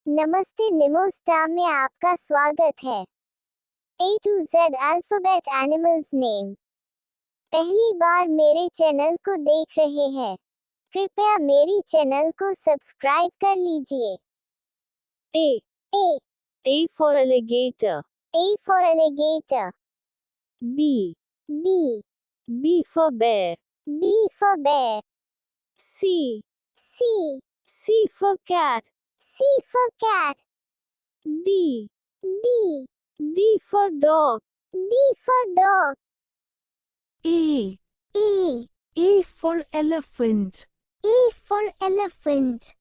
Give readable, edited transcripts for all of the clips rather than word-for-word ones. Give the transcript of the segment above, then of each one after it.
नमस्ते निमोस्टार में आपका स्वागत है। A to Z alphabet animals name. पहली बार मेरे चैनल को देख रहे हैं, कृपया मेरी चैनल को सब्सक्राइब कर लीजिए। A for alligator. A for alligator. B for bear. B for bear. C for cat. C for cat. D for dog. D for dog. A for elephant. E for elephant.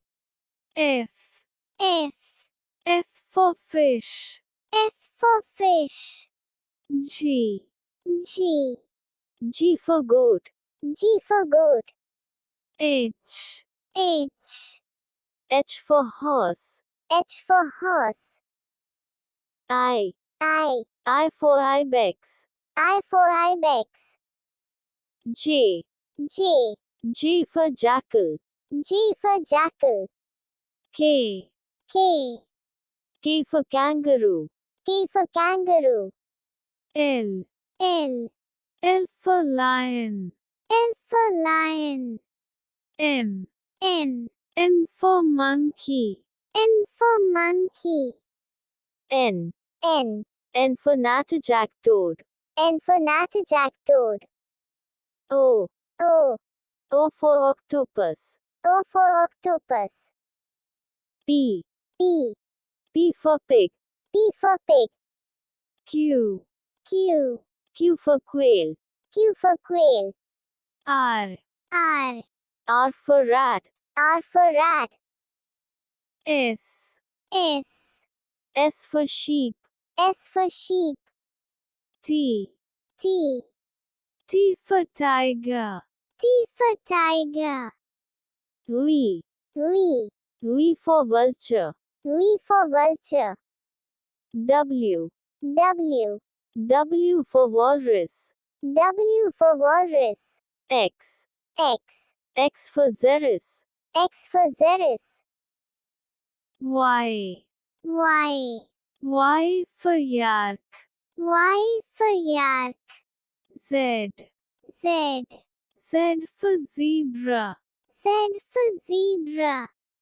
F for fish. F for fish. G G for goat. G for goat. H H for horse. H for horse. I I for ibex. I for ibex. J for jackal. G for jackal. K for kangaroo. K for kangaroo. L for lion. L for lion. M M for monkey. for monkey. N N for Natterjack toad. for Natterjack toad. O for octopus. O for octopus. P for pig. P for pig. Q for quail. Q for quail. R R for rat. R for rat. S for sheep. S for sheep. T for tiger. T for tiger. V for vulture. V for vulture. W W for walrus. W for walrus. X for Xerus. X for Xerus. Y Y for yak. Y for yak. Z Z for zebra. Z for zebra.